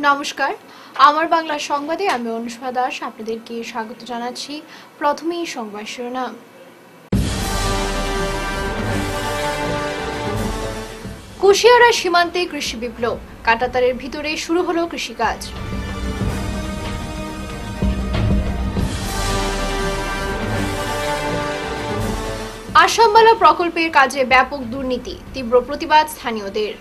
নমস্কার, আমার বাংলা সংবাদে আমি অনুষ্কা দাস আপনাদেরকে স্বাগত জানাচ্ছি। প্রথমেই সংবাদ শিরোনাম। কুশিয়ারা সীমান্তে কৃষি বিপ্লব, কাঁটাতারের ভিতরে শুরু হলো কৃষিকাজ। আসামবালা প্রকল্পের কাজে ব্যাপক দুর্নীতি, তীব্র প্রতিবাদ স্থানীয়দের।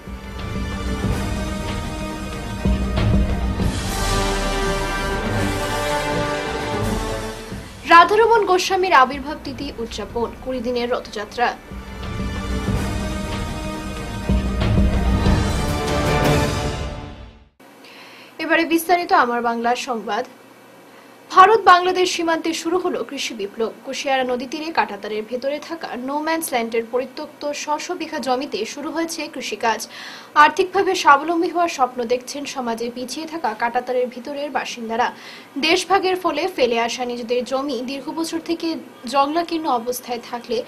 রাধারমণ গোস্বামীর আবির্ভাব তিথি উদযাপন, 20 দিনের রথযাত্রা। এবারে বিস্তারিত আমার বাংলা সংবাদ। ভারত বাংলাদেশ সীমান্তে শুরু হলো কৃষি বিপ্লব। কুশিয়ারা নদী তীরে কাঁটাতারের ভেতরে থাকা নোম্যান্স ল্যান্ডের পরিত্যক্ত 600 বিঘা জমিতে শুরু হয়েছে কৃষিকাজ। আর্থিকভাবে স্বাবলম্বী হওয়ার স্বপ্ন দেখছেন সমাজে পিছিয়ে থাকা কাঁটাতারের ভিতরের বাসিন্দারা। দেশভাগের ফলে ফেলে আসা নিজেদের জমি দীর্ঘ বছর থেকে জংলাকীর্ণ অবস্থায় থাকলে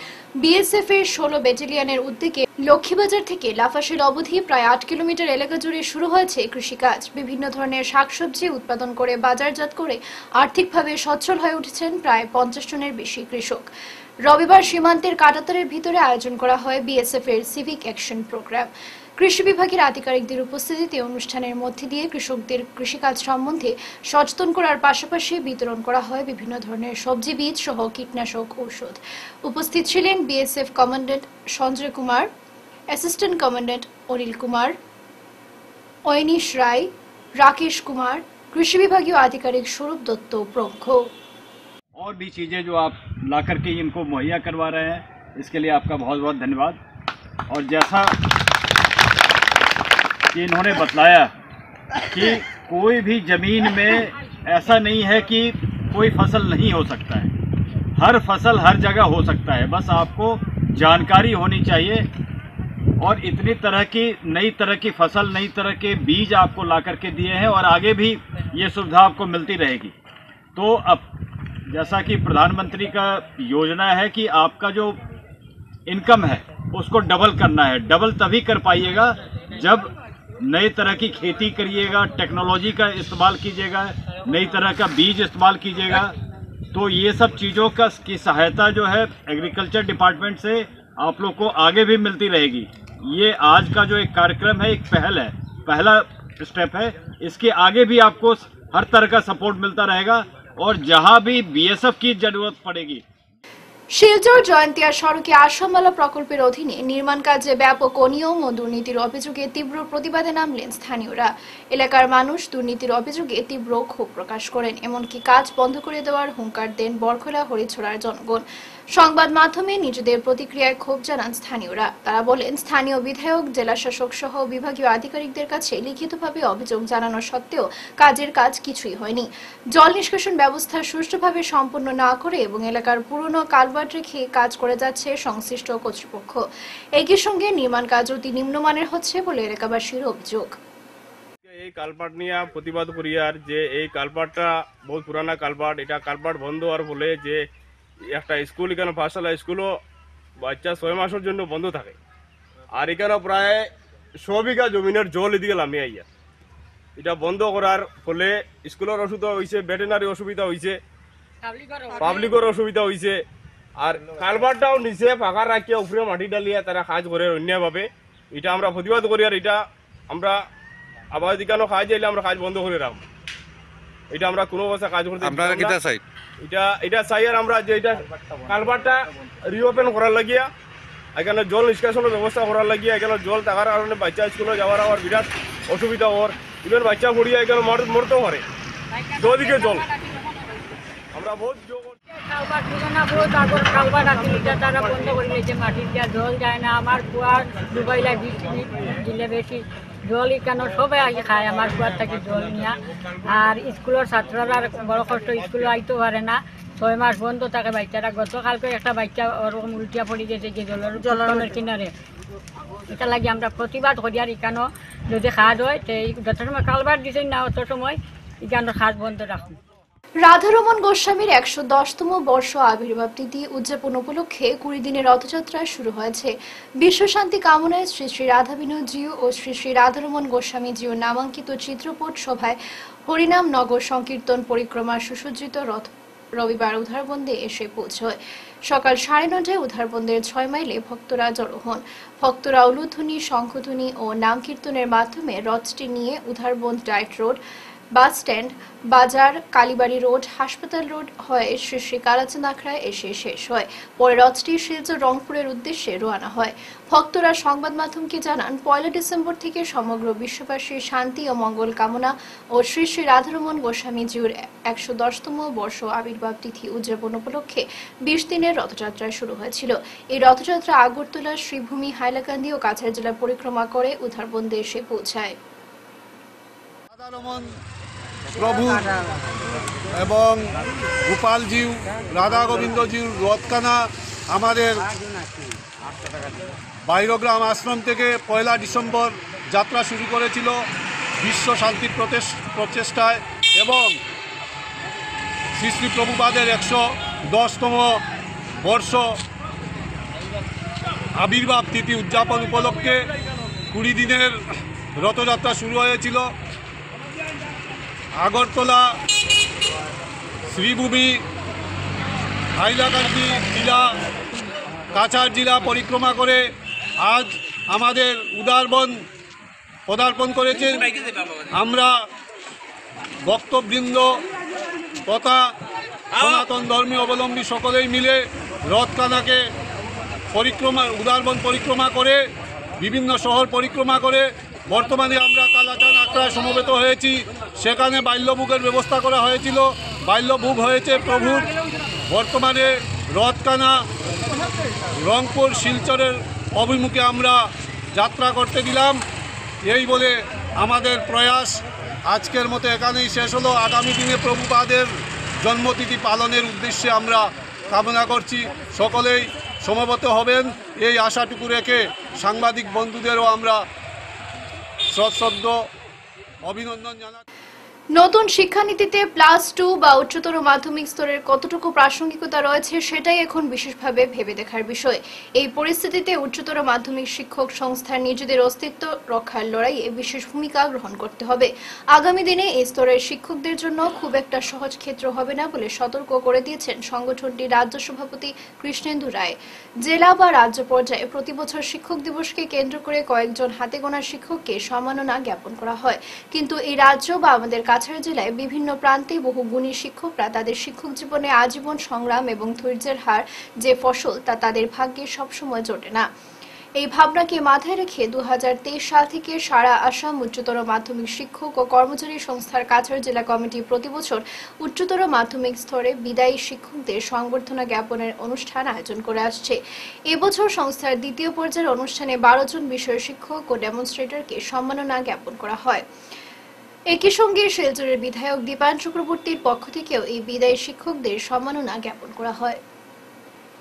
বিএসএফ এর 16 ব্যাটালিয়নের উদ্যোগে লক্ষ্মীবাজার থেকে লাফাশিল অবধি প্রায় 8 কিলোমিটার এলাকা জুড়ে শুরু হয়েছে কৃষিকাজ। বিভিন্ন ধরনের শাকসবজি উৎপাদন করে বাজারজাত করে আর্থিকভাবে সচ্ছল হয়ে উঠেছেন প্রায় 50 জনের বেশি কৃষক। রবিবার সীমান্তের কাঁটাতারের ভিতরে আয়োজন করা হয় বিএসএফ এর সিভিক অ্যাকশন প্রোগ্রাম। কৃষি বিভাগের আধিকারিকদের উপস্থিতিতে অনুষ্ঠানের মধ্যে দিয়ে কৃষকদের কৃষিকাজ সম্বন্ধে সচেতন করার পাশাপাশি বিতরণ করা হয় বিভিন্ন ধরনের সবজি বীজ সহ কীটনাশক ঔষধ। উপস্থিত ছিলেন BSF commandant Sanjay Kumar, assistant commandant Anil Kumar, Ayanish Roy, Rakesh Kumar, कृषि विभागीय आधिकारिक स्वरूप दत्त प्रमुख। और भी चीज़ें जो आप ला करके इनको मुहैया करवा रहे हैं, इसके लिए आपका बहुत बहुत धन्यवाद। और जैसा कि इन्होंने बतलाया कि कोई भी ज़मीन में ऐसा नहीं है कि कोई फसल नहीं हो सकता है, हर फसल हर जगह हो सकता है, बस आपको जानकारी होनी चाहिए। और इतनी तरह की नई तरह की फसल, नई तरह के बीज आपको ला करके दिए हैं और आगे भी ये सुविधा आपको मिलती रहेगी। तो अब जैसा कि प्रधानमंत्री का योजना है कि आपका जो इनकम है उसको डबल करना है। डबल तभी कर पाइएगा जब नए तरह की खेती करिएगा, टेक्नोलॉजी का इस्तेमाल कीजिएगा, नई तरह का बीज इस्तेमाल कीजिएगा। तो ये सब चीज़ों की सहायता जो है एग्रीकल्चर डिपार्टमेंट से आप लोग को आगे भी मिलती रहेगी। ये आज का जो एक कार्यक्रम है, एक पहल है, पहला स्टेप है। इसके आगे भी आपको हर तरह का सपोर्ट मिलता रहेगा और जहां भी बीएसएफ की जरूरत पड़ेगी। শিলচর জয়ন্তিয়া সড়কে আসামবালা প্রকল্পের অধীনে নির্মাণ কাজে ব্যাপক অনিয়ম ও দুর্নীতির অভিযোগে তীব্র প্রতিবাদে নামলেন স্থানীয়রা। এলাকার মানুষ দুর্নীতির অভিযোগে তীব্র ক্ষোভ প্রকাশ করেন, এমনকি কাজ বন্ধ করে দেওয়ার হুঙ্কার দেন বরখোলা হরিছড়ার জনগণ। সংবাদ মাধ্যমে নিজেদের প্রতিক্রিয়ায় ক্ষোভ জানান স্থানীয়রা। তারা বলেন, স্থানীয় বিধায়ক, জেলাশাসক সহ বিভাগীয় আধিকারিকদের কাছে লিখিতভাবে অভিযোগ জানানো সত্ত্বেও কাজের কাজ কিছুই হয়নি। জল নিষ্কাশন ব্যবস্থা সুষ্ঠুভাবে সম্পন্ন না করে এবং এলাকার পুরনো কালভার্ট রেখে কাজ করে যাচ্ছে সংশ্লিষ্ট কর্তৃপক্ষ। একই সঙ্গে নির্মাণ কাজ অতি নিম্নমানের হচ্ছে বলে এলাকাবাসীর অভিযোগ। এই কালভার্ট নিয়ে প্রতিবাদ করি আর যে এই কালভার্টটা বহুত পুরানা কালভার্ট, এটা কালভার্ট বন্ধ হওয়ার ফলে যে একটা স্কুল, এখানে পাঠশালা স্কুলও বাচ্চা 6 মাসের জন্য বন্ধ থাকে। আর এখানে প্রায় 100 বিঘা জমিনের জল এদিকে নামে আইয়া, এটা বন্ধ করার ফলে স্কুলের অসুবিধা হয়েছে, ভেটেনারি অসুবিধা হয়েছে, পাবলিকের অসুবিধা হয়েছে। আর কালভার্টটাও নিচে ফাঁকা রাখিয়া উপরে মাটি ডালিয়া তারা কাজ করে অন্যভাবে। এটা আমরা প্রতিবাদ করি আর এটা আমরা আবার এখানে কাজ যাইলে আমরা কাজ বন্ধ করে রাখবো। এটা আমরা কোনো অবস্থা কাজ করতে এটা চাই। আর আমরা যে এটা কালভার্টটা রিওপেন করার লাগিয়া, এখানে জল নিষ্কাশনের ব্যবস্থা করার লাগিয়া, এখানে জল থাকার কারণে বাচ্চা স্কুলে যাওয়ার আবার বিরাট অসুবিধা হওয়ার, ইভেন বাচ্চা পড়িয়া এখানে মরতেও পারে দুদিকে জল। আমরা বহুত কালভার্ট আছে, এটা তারা বন্ধ করে দিয়েছে, মাটির যা জল যায় না। আমার কুয়ার ডুবাইলা 20 মিনিট দিলে বেশি জল এখানে সবাই আগে খায় আমার কুয়ার থেকে জল নিয়ে। আর স্কুলের ছাত্ররা বড় কষ্ট, স্কুলে আইতে পারে না, 6 মাস বন্ধ থাকে বাচ্চারা। গতকালকে একটা বাচ্চা ওরকম উল্টিয়া পড়ে গেছে কি জলের কিনারে। এটা লাগে আমরা প্রতিবাদ করি। আর এখানেও যদি কাজ হয়, যত সময় কালভার্ট দিচ্ছেন না অত সময় এখানে কাজ বন্ধ রাখুন। রাধারমণ গোস্বামীর ১১০তম বর্ষ আবির্ভাব তিথি উদযাপন উপলক্ষে ২০ দিনের রথযাত্রা শুরু হয়েছে। বিশ্বশান্তি কামনায় শ্রী শ্রী রাধা বিনোদজিউ ও শ্রী শ্রী রাধারমণ গোস্বামীজিউ নামাঙ্কিত চিত্রপট শোভায় হরিনাম নগর সংকীর্তন পরিক্রমা সুসজ্জিত রথ রবিবার উধারবন্দে এসে পৌঁছয়। সকাল ৯:৩০ উধারবন্দের ৬ মাইলে ভক্তরা জড়ো হন। ভক্তরা উলুধ্বনি, শঙ্খধ্বনি ও নাম কীর্তনের মাধ্যমে রথটি নিয়ে Udharbond direct road, bus stand, বাজার, কালীবাড়ি রোড, হাসপাতাল রোড হয়ে শ্রী শ্রী কালাচাঁদ আখড়ায় এসে শেষ হয়। পরে রথটি শিলচর রংপুরের উদ্দেশ্যে রওনা হয়। ভক্তরা সংবাদ মাধ্যমকে জানান, ১ ডিসেম্বর থেকে সমগ্র বিশ্ববাসীর শান্তি ও মঙ্গল কামনা ও শ্রী শ্রী রাধারমণ গোস্বামীজিউর ১১০তম বর্ষ আবির্ভাব তিথি উদযাপন উপলক্ষে ২০ দিনের রথযাত্রা শুরু হয়েছিল। এই রথযাত্রা আগরতলা, শ্রীভূমি, হাইলাকান্দি ও কাছাড় জেলা পরিক্রমা করে উধারবন্দে এসে পৌঁছায়। রাধারমণ প্রভু এবং গোপালজিউ, রাধা গোবিন্দজিউ রথখানা আমাদের বাইরগ্রাম আশ্রম থেকে ১ ডিসেম্বর যাত্রা শুরু করেছিল বিশ্ব শান্তির প্রচেষ্টায় এবং শ্রী শ্রী প্রভুপাদের ১১০তম বর্ষ আবির্ভাব তিথি উদযাপন উপলক্ষে ২০ দিনের রথযাত্রা শুরু হয়েছিল। আগরতলা, শ্রীভূমি, হাইলাকান্দি জেলা, কাছাড় জেলা পরিক্রমা করে আজ আমাদের উধারবন্দ পদার্পণ করেছেন। আমরা ভক্তবৃন্দ তথা সনাতন ধর্মীয় অবলম্বী সকলেই মিলে রথখানাকে উধারবন্দ পরিক্রমা করে বিভিন্ন শহর পরিক্রমা করে বর্তমানে আমরা কালাচাঁদ আখড়ায় সমবেত হয়েছি। সেখানে বাল্যভোগের ব্যবস্থা করা হয়েছিল, বাল্যভোগ হয়েছে প্রভুর। বর্তমানে রথখানা রংপুর শিলচরের অভিমুখে আমরা যাত্রা করতে দিলাম। এই বলে আমাদের প্রয়াস আজকের মতো এখানেই শেষ হলো। আগামী দিনে প্রভুপাদের জন্মতিথি পালনের উদ্দেশ্যে আমরা কামনা করছি সকলেই সমবেত হবেন, এই আশাটুকু রেখে সাংবাদিক বন্ধুদেরও আমরা সশ্রদ্ধ অভিনন্দন জানাচ্ছি। নতুন শিক্ষানীতিতে +2 বা উচ্চতর মাধ্যমিক স্তরের কতটুকু প্রাসঙ্গিকতা রয়েছে সেটাই এখন বিশেষভাবে ভেবে দেখার বিষয়। এই পরিস্থিতিতে উচ্চতর মাধ্যমিক শিক্ষক সংস্থার নিজেদের অস্তিত্ব রক্ষার লড়াইয়ে বিশেষ ভূমিকা গ্রহণ করতে হবে। আগামী দিনে এই স্তরের শিক্ষকদের জন্য খুব একটা সহজ ক্ষেত্র হবে না বলে সতর্ক করে দিয়েছেন সংগঠনটির রাজ্য সভাপতি কৃষ্ণেন্দু রায়। জেলা বা রাজ্য পর্যায়ে প্রতি বছর শিক্ষক দিবসকে কেন্দ্র করে কয়েকজন হাতে গোনা শিক্ষককে সম্মাননা জ্ঞাপন করা হয়, কিন্তু এই রাজ্য বা আমাদের কাছাড় জেলায় বিভিন্ন প্রান্তে বহু গুণী শিক্ষকরা তাদের শিক্ষক জীবনে আজীবন সংগ্রাম এবং ধৈর্যের হার যে ফসল তা তাদের ভাগ্যে সবসময় জোটে না। এই ভাবনাকে মাথায় রেখে ২০২৩ সাল থেকে সারা আসাম উচ্চতর মাধ্যমিক শিক্ষক ও কর্মচারী সংস্থার কাছাড় জেলা কমিটি প্রতিবছর উচ্চতর মাধ্যমিক স্তরে বিদায়ী শিক্ষকদের সংবর্ধনা জ্ঞাপনের অনুষ্ঠান আয়োজন করে আসছে। এবছর সংস্থার দ্বিতীয় পর্যায়ের অনুষ্ঠানে ১২ জন বিষয় শিক্ষক ও ডেমনস্ট্রেটরকে সম্মাননা জ্ঞাপন করা হয়। একই সঙ্গে শিলচরের বিধায়ক দীপায়ন চক্রবর্তীর পক্ষ থেকেও এই বিদায়ী শিক্ষকদের সম্মাননা জ্ঞাপন করা হয়।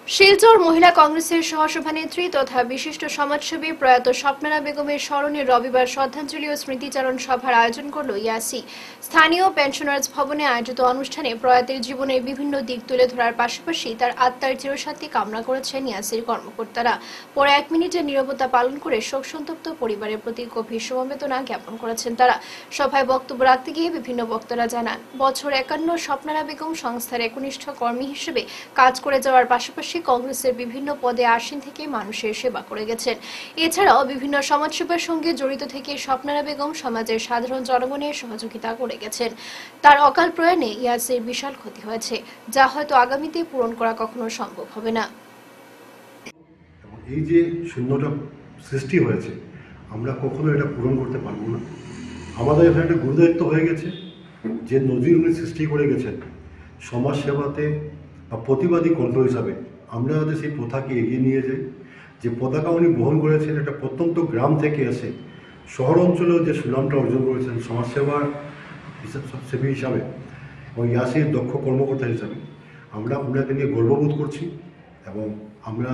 শিলচর মহিলা কংগ্রেসের সহসভানেত্রী তথা বিশিষ্ট সমাজসেবী প্রয়াত স্বপ্নারা বেগমের স্মরণে রবিবার শ্রদ্ধাঞ্জলি ও স্মৃতিচারণ সভার আয়োজন করল ইয়াসি। স্থানীয় পেনশনার্স ভবনে আয়োজিত অনুষ্ঠানে প্রয়াতের জীবনের বিভিন্ন দিক তুলে ধরার পাশাপাশি তার আত্মার চিরশান্তি কামনা করেছেন ইয়াসির কর্মকর্তারা। পরে ১ মিনিটের নীরবতা পালন করে শোকসন্তপ্ত পরিবারের প্রতি গভীর সমবেদনা জ্ঞাপন করেছেন তারা। সভায় বক্তব্য রাখতে গিয়ে বিভিন্ন বক্তারা জানান, বছর ৫১ স্বপ্নারা বেগম সংস্থার একনিষ্ঠ কর্মী হিসেবে কাজ করে যাওয়ার পাশাপাশি কংগ্রেসের বিভিন্ন পদে আসীন থেকে মানুষের সেবা করে গেছেন। এছাড়াও বিভিন্ন সমাজসেবার সঙ্গে জড়িত থেকে স্বপ্নারা বেগম সমাজের সাধারণ জনগণের সহযোগিতা করে গেছেন। তার অকাল প্রয়াণে ইয়াসির বিশাল ক্ষতি হয়েছে, যা হয়তো আগামীতে পূরণ করা কখনো সম্ভব হবে না। এই যে শূন্যতা সৃষ্টি হয়েছে, আমরা কখনো এটা পূরণ করতে পারবো না। আমাদের এখানে একটা গুরুদায়িত্ব হয়ে গেছে যে নজির উনি সৃষ্টি করে গেছেন সমাজ সেবাতে বা প্রতিবাদী কণ্ঠ হিসাবে। আমরা যাতে সেই প্রথাকে এগিয়ে নিয়ে যাই। যে পতাকা উনি বহন করেছেন একটা প্রত্যন্ত গ্রাম থেকে এসে শহর অঞ্চলেও যে সুনামটা অর্জন করেছেন সমাজসেবার সেবী হিসাবে এবং ইয়াসির দক্ষ কর্মকর্তা হিসাবে, আমরা ওনাকে নিয়ে গর্ববোধ করছি। এবং আমরা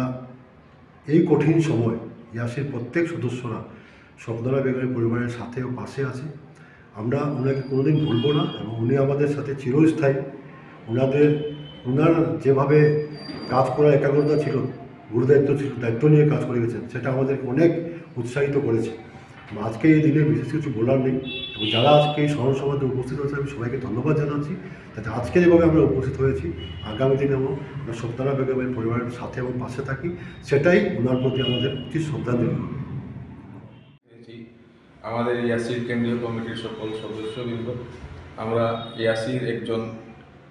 এই কঠিন সময় ইয়াসির প্রত্যেক সদস্যরা স্বপ্নারা বেগমের পরিবারের সাথে ও পাশে আছে। আমরা ওনাকে কোনোদিন ভুলব না এবং উনি আমাদের সাথে চিরস্থায়ী ওনার যেভাবে কাজ করার একাগ্রতা ছিল, গুরুদায়িত্ব ছিল, দায়িত্ব নিয়ে কাজ করে গেছেন, সেটা আমাদেরকে অনেক উৎসাহিত করেছে। আজকে এই দিনে বিশেষ কিছু বলার নেই, এবং যারা আজকে এই স্মরণ সভাতে উপস্থিত হয়েছে আমি সবাইকে ধন্যবাদ জানাচ্ছি। যাতে আজকে যেভাবে আমরা উপস্থিত হয়েছি, আগামী দিনেও আমরা সত্তারা বেগমের পরিবারের সাথে এবং পাশে থাকি, সেটাই ওনার প্রতি আমাদের উচিত শ্রদ্ধাঞ্জলি। আমাদের ইয়াসির কেন্দ্রীয় কমিটির সকল সদস্যবৃন্দ, আমরা ইয়াসির একজন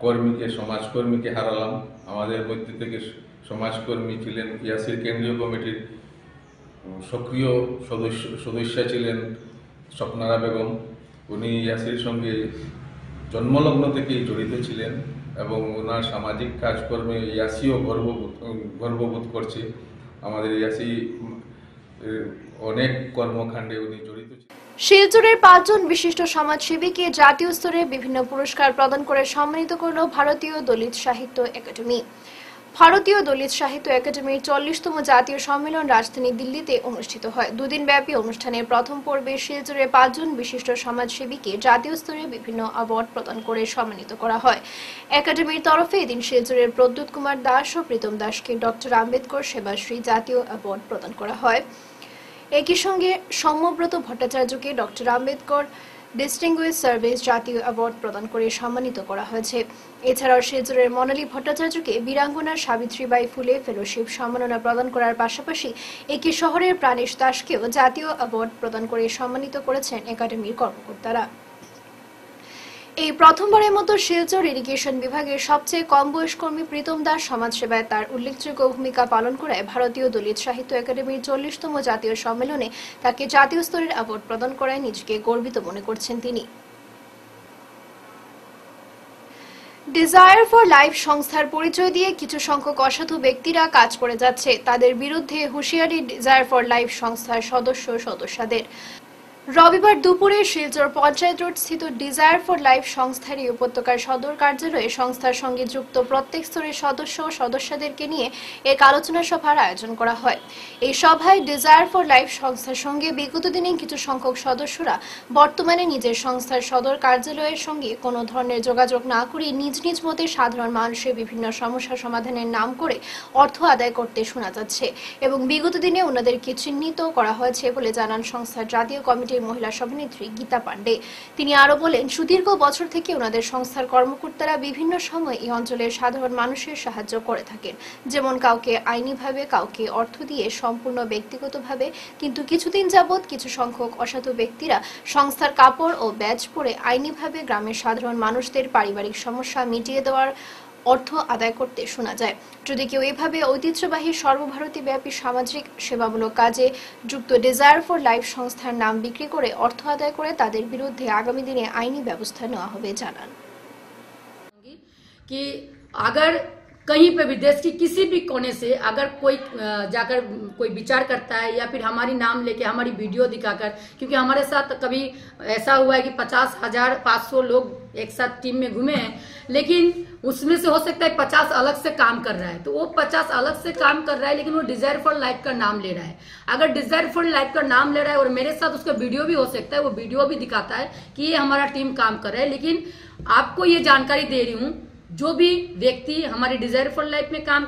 কর্মীকে, সমাজকর্মীকে হারালাম। আমাদের মধ্যে থেকে সমাজকর্মী ছিলেন, ইয়াসির কেন্দ্রীয় কমিটির সক্রিয় সদস্য ছিলেন স্বপ্নারা বেগম। উনি ইয়াসির সঙ্গে জন্মলগ্ন থেকেই জড়িত ছিলেন এবং ওনার সামাজিক কাজকর্মে ইয়াসিও গর্ববোধ করছে। আমাদের ইয়াসি অনেক কর্মকাণ্ডে উনি জড়িত ছিলেন। শিলচরের ৫ জন বিশিষ্ট সমাজসেবীকে জাতীয় স্তরে বিভিন্ন পুরস্কার প্রদান করে সম্মানিত করল ভারতীয় দলিত সাহিত্য একাডেমি। ভারতীয় দলিত সাহিত্য একাডেমির ৪০তম জাতীয় সম্মেলন রাজধানী দিল্লিতে অনুষ্ঠিত হয়। দুদিন ব্যাপী অনুষ্ঠানের প্রথম পর্বে শিলচরের ৫ জন বিশিষ্ট সমাজসেবীকে জাতীয় স্তরে বিভিন্ন অ্যাওয়ার্ড প্রদান করে সম্মানিত করা হয়। একাডেমির তরফে এদিন শিলচরের প্রদ্যুৎ কুমার দাস ও প্রীতম দাসকে ডক্টর আম্বেদকর সেবাশ্রী জাতীয় অ্যাওয়ার্ড প্রদান করা হয়। একই সঙ্গে সৌম্যব্রত ভট্টাচার্যকে ডক্টর আম্বেদকর ডিস্টিংগুইশ সার্ভিস জাতীয় অ্যাওয়ার্ড প্রদান করে সম্মানিত করা হয়েছে। এছাড়াও শিলচরের মনালী ভট্টাচার্যকে বীরাঙ্গনা সাবিত্রীবাই ফুলে ফেলোশিপ সম্মাননা প্রদান করার পাশাপাশি একই শহরের প্রাণেশ দাসকেও জাতীয় অ্যাওয়ার্ড প্রদান করে সম্মানিত করেছেন একাডেমির কর্মকর্তারা। এই প্রথমবারের মতো শিলচর ইরিগেশন বিভাগের সবচেয়ে কম বয়স কর্মী প্রীতম দাস সমাজসেবায় তার উল্লেখযোগ্য ভূমিকা পালন করে ভারতীয় দলিত সাহিত্য একাডেমির ৪০তম জাতীয় সম্মেলনে তাকে জাতীয় স্তরের অ্যাওয়ার্ড প্রদান করায় নিজেকে গর্বিত মনে করছেন তিনি। ডিজায়ার ফর লাইফ সংস্থার পরিচয় দিয়ে কিছু সংখ্যক অসাধু ব্যক্তিরা কাজ করে যাচ্ছে, তাদের বিরুদ্ধে হুঁশিয়ারি ডিজায়ার ফর লাইফ সংস্থার সদস্যদের। রবিবার দুপুরে শিলচর পঞ্চায়েত রোড স্থিত ডিজায়ার ফর লাইফ সংস্থার এই উপত্যকার সদর কার্যালয়ে সংস্থার সঙ্গে যুক্ত প্রত্যেক স্তরের সদস্য ও সদস্যদেরকে নিয়ে এক আলোচনা সভার আয়োজন করা হয়। এই সভায় ডিজায়ার ফর লাইফ সংস্থার সঙ্গে বিগত দিনে কিছু সংখ্যক সদস্যরা বর্তমানে নিজের সংস্থার সদর কার্যালয়ের সঙ্গে কোনো ধরনের যোগাযোগ না করে নিজ নিজ মতে সাধারণ মানুষের বিভিন্ন সমস্যা সমাধানের নাম করে অর্থ আদায় করতে শোনা যাচ্ছে এবং বিগত দিনে ওনাদেরকে চিহ্নিত করা হয়েছে বলে জানান সংস্থার জাতীয় কমিটি মহিলা সভানেত্রী গীতা পান্ডে। তিনি আরো বলেন, সুদীর্ঘ বছর থেকে ওনাদের সংস্থার কর্মকর্তারা বিভিন্ন সময় এই অঞ্চলের সাধারণ মানুষের সাহায্য করে থাকেন, যেমন কাউকে আইনিভাবে, কাউকে অর্থ দিয়ে, সম্পূর্ণ ব্যক্তিগতভাবে। কিন্তু কিছুদিন যাবৎ কিছু সংখ্যক অসাধু ব্যক্তিরা সংস্থার কাপড় ও ব্যাজ পরে আইনিভাবে গ্রামের সাধারণ মানুষদের পারিবারিক সমস্যা মিটিয়ে দেওয়ার অর্থ আদায় করতে শোনা যায়। যদি কেউ এভাবে ঐতিহ্যবাহী সর্বভারতীব্যাপী সামাজিক সেবামূলক কাজে যুক্ত ডিজায়ার ফর লাইফ সংস্থার নাম বিক্রি করে অর্থ আদায় করে তাদের বিরুদ্ধে আগামী দিনে আইনি ব্যবস্থা নেওয়া হবে জানান। कि अगर कहीं पे भी देश की किसी भी कोने से अगर कोई जाकर कोई विचार करता है या फिर हमारी नाम लेके हमारी वीडियो दिखाकर, क्योंकि हमारे साथ कभी ऐसा हुआ है कि 50,500 लोग एक साथ टीम में घूमे हैं, लेकिन उसमें से हो सकता है 50 अलग से काम कर रहा है, तो वो 50 अलग से काम कर रहा है लेकिन वो डिजायर फॉर लाइफ का नाम ले रहा है। अगर डिजायर फॉर लाइफ का नाम ले रहा है और मेरे साथ उसका वीडियो भी हो सकता है, वो वीडियो भी दिखाता है कि ये हमारा टीम काम कर रहा है। लेकिन आपको ये जानकारी दे रही हूँ, जो भी व्यक्ति हमारे डिजायर फॉर लाइफ में काम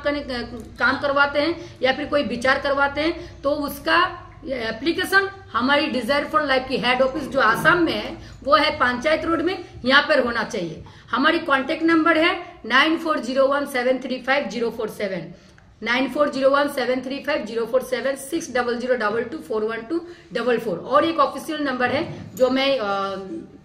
करवाते हैं या फिर कोई विचार करवाते हैं, तो उसका एप्लीकेशन हमारी डिजायर फॉर लाइफ की हेड ऑफिस जो आसाम में है वो है पंचायत रोड में, यहाँ पर होना चाहिए। हमारी कांटेक्ट नंबर है 9401735047, 9401735047, 6002224124 और एक ऑफिशियल नंबर है जो मैं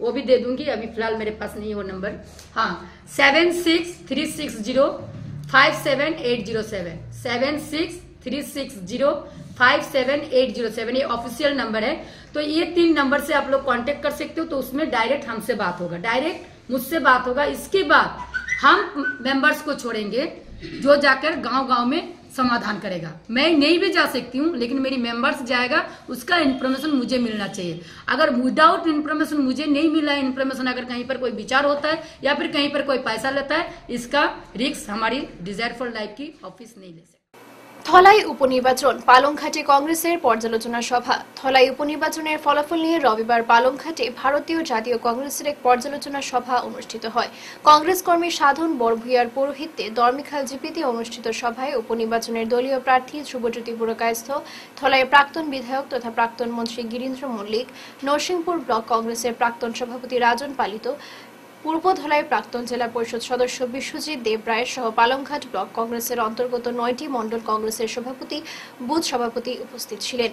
वो भी दे दूंगी, अभी फिलहाल मेरे पास नहीं है वो नंबर। हाँ, 7636057807, 7636057807, ये ऑफिशियल नंबर है। तो ये 3 नंबर से आप लोग कांटेक्ट कर सकते हो, तो उसमें डायरेक्ट हमसे बात होगा, डायरेक्ट मुझसे बात होगा। इसके बाद हम मेंबर्स को छोड़ेंगे जो जाकर गांव-गांव में समाधान करेगा। मैं नहीं भी जा सकती हूँ, लेकिन मेरी मेंबर्स जाएगा, उसका इन्फॉर्मेशन मुझे मिलना चाहिए। अगर विदाउट इन्फॉर्मेशन मुझे नहीं मिला इन्फॉर्मेशन, अगर कहीं पर कोई विचार होता है या फिर कहीं पर कोई पैसा लेता है, इसका रिस्क हमारी डिजायर फॉर लाइफ की ऑफिस नहीं ले सकती। ধলাই উপনির্বাচন, পালংঘাটে কংগ্রেসের পর্যালোচনা সভা। ধলাই উপনির্বাচনের ফলাফল নিয়ে রবিবার পালংঘাটে ভারতীয় জাতীয় কংগ্রেসের এক পর্যালোচনা সভা অনুষ্ঠিত হয়। কংগ্রেস কর্মী সাধন বরভূয়ার পৌরোহিত্যে দরমিখাল জিপিতে অনুষ্ঠিত সভায় উপনির্বাচনের দলীয় প্রার্থী ধ্রুবজ্যোতি পুরকায়স্থ, ধলাইয়ের প্রাক্তন বিধায়ক তথা প্রাক্তন মন্ত্রী গিরীন্দ্র মল্লিক, নরসিংপুর ব্লক কংগ্রেসের প্রাক্তন সভাপতি রাজন পালিত, পূর্ব ধলাই প্রাক্তন জেলা পরিষদ সদস্য বিশ্বজিৎ দেব রায় সহ পালংঘাট ব্লক কংগ্রেসের অন্তর্গত 9টি মণ্ডল কংগ্রেসের সভাপতি, বুথ সভাপতি উপস্থিত ছিলেন।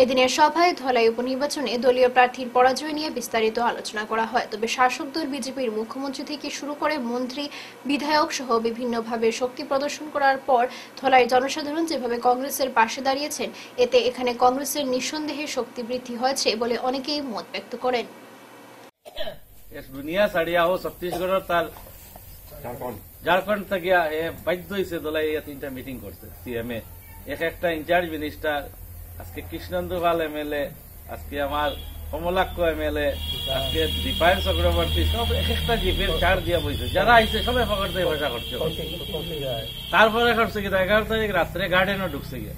এদিনের সভায় ধলাই উপনির্বাচনে দলীয় প্রার্থীর পরাজয় নিয়ে বিস্তারিত আলোচনা করা হয়। তবে শাসক দল বিজেপির মুখ্যমন্ত্রী থেকে শুরু করে মন্ত্রী, বিধায়ক সহ বিভিন্নভাবে শক্তি প্রদর্শন করার পর ধলাইয়ের জনসাধারণ যেভাবে কংগ্রেসের পাশে দাঁড়িয়েছেন, এতে এখানে কংগ্রেসের নিঃসন্দেহে শক্তি বৃদ্ধি হয়েছে বলে অনেকেই মত ব্যক্ত করেন। দুনিয়া ছাড়িয়া ও ছত্তিশগড় তার ঝাড়খণ্ড থেকে বাধ্য হয়েছে দলাই তিনটা মিটিং করতে। সিএমএ একটা ইনচার্জ মিনিস্টার, আজকে কৃষ্ণেন্দু পাল এমএলএ, আজকে আমার কমলাক্ষ এমএলএ, আজকে দীপায়ন চক্রবর্তী, সব একটা জিপের চার দিয়া বইছে। যারা আইছে সবাই ফকর দিয়ে পয়সা খরচ করছে। তারপরে করছে কি 11 তারিখ রাত্রে গার্ডেনও ঢুকছে গিয়ে।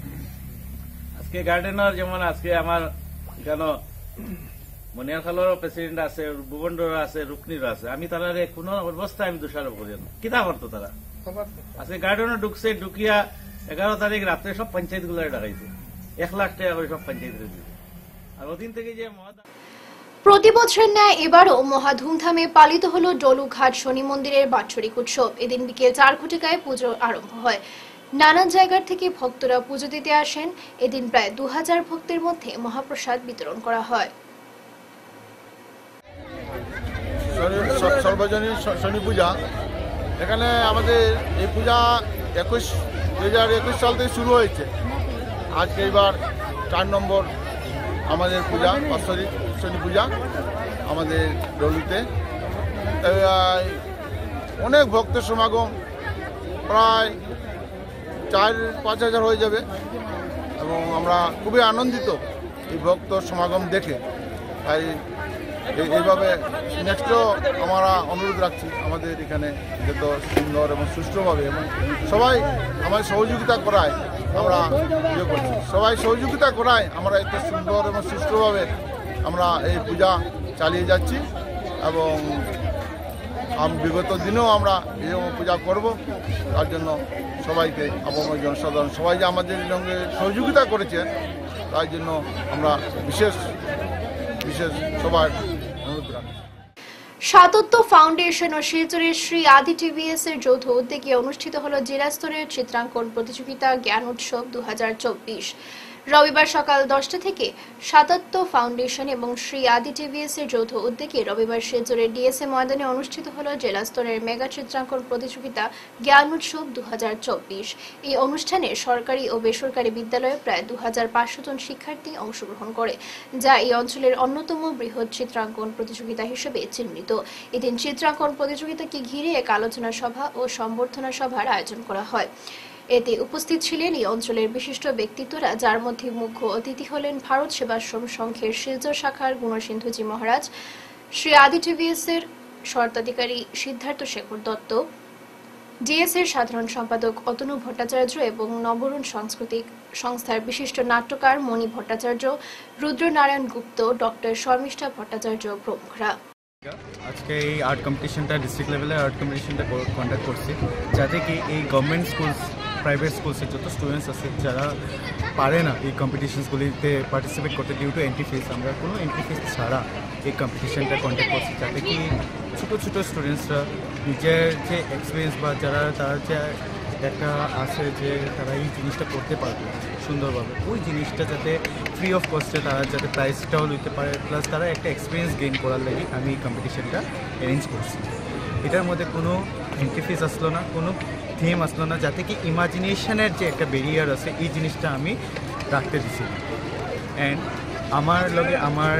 আজকে গার্ডেনের যেমন আজকে আমার কেন মনিয়ারখালেরও প্রেসিডেন্ট আছে, ভুবনডোর আছে, রুকনিরও আছে। আমি তারা কোন অবস্থায় আমি দোষারোপ করি না। কিতা করতো তারা? আজকে গার্ডেনও ঢুকছে, ঢুকিয়া 11 তারিখ রাত্রে সব পঞ্চায়েত গুলো ডাকাইছে। 1 লাখ টাকা করে সব পঞ্চায়েত দিয়েছে। আর ওদিন থেকে যে প্রতি বছরের ন্যায় এবারও মহা ধুমধামে পালিত হল ডলুঘাট শনি মন্দিরের বাৎসরিক উৎসব। এদিন বিকেল 4 ঘটিকায় পুজো আরম্ভ হয়। নানান জায়গার থেকে ভক্তরা পুজো দিতে আসেন। এদিন প্রায় 2000 ভক্তের মধ্যে মহাপ্রসাদ বিতরণ করা হয়। সর্বজনীন শনি পূজা, এখানে আমাদের এই পূজা 2021 সাল থেকে শুরু হয়েছে। আজকে এবার 4 নম্বর আমাদের পূজা, বাৎসরিক শনি পূজা আমাদের ডলুতে। অনেক ভক্তের সমাগম, প্রায় 4-5 হাজার হয়ে যাবে এবং আমরা খুবই আনন্দিত এই ভক্ত সমাগম দেখে। তাই এইভাবে নেক্সটও আমরা অনুরোধ রাখছি আমাদের এখানে যত সুন্দর এবং সুষ্ঠুভাবে এবং সবাই আমাদের সহযোগিতা করায় আমরা ইয়ে করছি, সবাই সহযোগিতা করায় আমরা এত সুন্দর এবং সুষ্ঠুভাবে আমরা এই পূজা চালিয়ে যাচ্ছি এবং বিগত দিনেও আমরা এই পূজা করব। তার জন্য সবাইকে আপামর জনসাধারণ সবাই যে আমাদের সঙ্গে সহযোগিতা করেছে তার জন্য আমরা বিশেষ সবার অনুরোধ রাখি। সাতত্য ফাউন্ডেশন ও শিলচরের শ্রী আদি টিভিএস এর যৌথ উদ্যোগে অনুষ্ঠিত হল জেলা স্তরের চিত্রাঙ্কন প্রতিযোগিতা জ্ঞান উৎসব 2024। রবিবার সকাল 10টা থেকে সাতত্য ফাউন্ডেশন এবং শ্রী আদি টিভিএস এর যৌথ উদ্যোগে রবিবার শিলচরের ডিএসএ ময়দানে অনুষ্ঠিত হল জেলা স্তরের মেগা চিত্রাঙ্কন প্রতিযোগিতা জ্ঞান উৎসব 2024। এই অনুষ্ঠানে সরকারি ও বেসরকারি বিদ্যালয়ে প্রায় 2500 জন শিক্ষার্থী অংশগ্রহণ করে, যা এই অঞ্চলের অন্যতম বৃহৎ চিত্রাঙ্কন প্রতিযোগিতা হিসেবে চিহ্নিত। এদিন চিত্রাঙ্কন প্রতিযোগিতাকে ঘিরে এক আলোচনা সভা ও সম্বর্ধনা সভার আয়োজন করা হয়। এতে উপস্থিত ছিলেন এই অঞ্চলের বিশিষ্ট ব্যক্তিত্বরা, যার মধ্যে মুখ্য অতিথি হলেন ভারত সেবাশ্রম সংঘের শিলচর শাখার গুণসিন্ধুজি মহারাজ, শ্রী আদি টিভিএস এর স্বত্বাধিকারী সিদ্ধার্থ শেখর দত্ত, ডিএস এর সাধারণ সম্পাদক অতনু ভট্টাচার্য এবং নবরুণ সাংস্কৃতিক সংস্থার বিশিষ্ট নাট্যকার মণি ভট্টাচার্য, রুদ্রনারায়ণ গুপ্ত, ডক্টর শর্মিষ্ঠা ভট্টাচার্য প্রমুখরা। আজকে এই আর্ট কম্পিটিশনটা ডিস্ট্রিক্ট লেভেলে আর্ট কম্পিটিশনটা কন্ডাক্ট করছি, যাতে কি এই গভর্নমেন্ট স্কুলস, প্রাইভেট স্কুলসের যত স্টুডেন্টস আছে যারা পারে না এই কম্পিটিশনসগুলিতে পার্টিসিপেট করতে ডিউ টু এন্ট্রি ফিস, আমরা কোনো এন্ট্রি ফিস ছাড়া এই কম্পিটিশনটা কন্ডাক্ট করছি, যাতে কি ছোটো ছোটো স্টুডেন্টসরা নিজের যে এক্সপিরিয়েন্স বা তারা যে একটা আছে যে তারা এই জিনিসটা করতে পারবে সুন্দরভাবে, ওই জিনিসটা যাতে ফ্রি অফ কস্টে তারা যাতে প্রাইজটাও নিতে পারে, প্লাস তারা একটা এক্সপিরিয়েন্স গেইন করার লাগে আমি এই কম্পিটিশনটা অ্যারেঞ্জ করছি। এটার মধ্যে কোনো এন্ট্রি ফিস আসলো না, কোনো থিম আসলো না, যাতে কি ইমাজিনেশনের যে একটা ব্যারিয়ার আছে এই জিনিসটা আমি রাখতে দিছি। অ্যান্ড আমার লগে আমার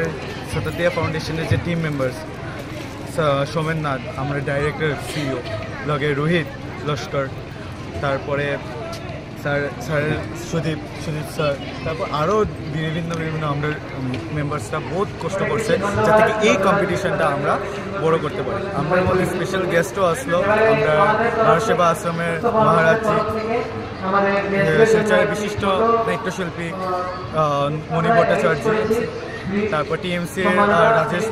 সততিয়া ফাউন্ডেশনের যে টিম মেম্বার্স, সোমেননাথ, আমার ডাইরেক্টর সিইও, লগে রোহিত লস্কর, তারপরে স্যার সুদীপ স্যার, তারপর আরও বিভিন্ন আমরা মেম্বার্সরা বহুত কষ্ট করছে যাতে কি এই কম্পিটিশনটা আমরা বড় করতে পারি। আমরা মধ্যে স্পেশাল গেস্টও আসলো, আমরা নারসেবা আশ্রমের মহারাজজি, শিলচরের বিশিষ্ট নৃত্যশিল্পী মণি ভট্টাচার্য, তারপর টিএমসি রাজেশ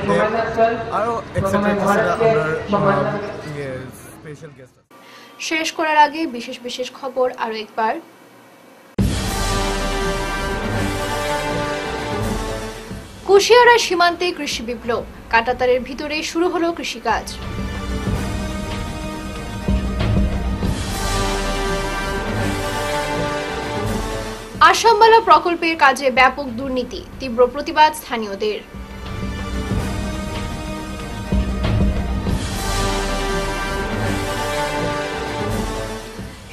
দেব, আরও এক্সেট্রা আমরা স্পেশাল গেস্ট। শেষ করার আগে বিশেষ খবর আরো একবার। কুশিয়ারা সীমান্তে কৃষি বিপ্লব, কাঁটাতারের ভিতরে শুরু হলো কৃষিকাজ। আসামবালা প্রকল্পের কাজে ব্যাপক দুর্নীতি, তীব্র প্রতিবাদ স্থানীয়দের।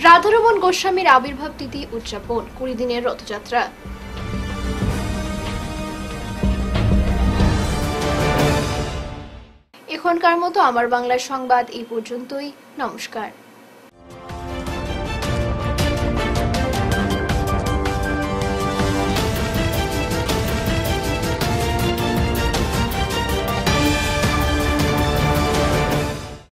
রাধারমণ গোস্বামীর আবির্ভাব তিথি উদযাপন, 20 দিনের রথযাত্রা। এখনকার মতো আমার বাংলার সংবাদ এই পর্যন্তই। নমস্কার।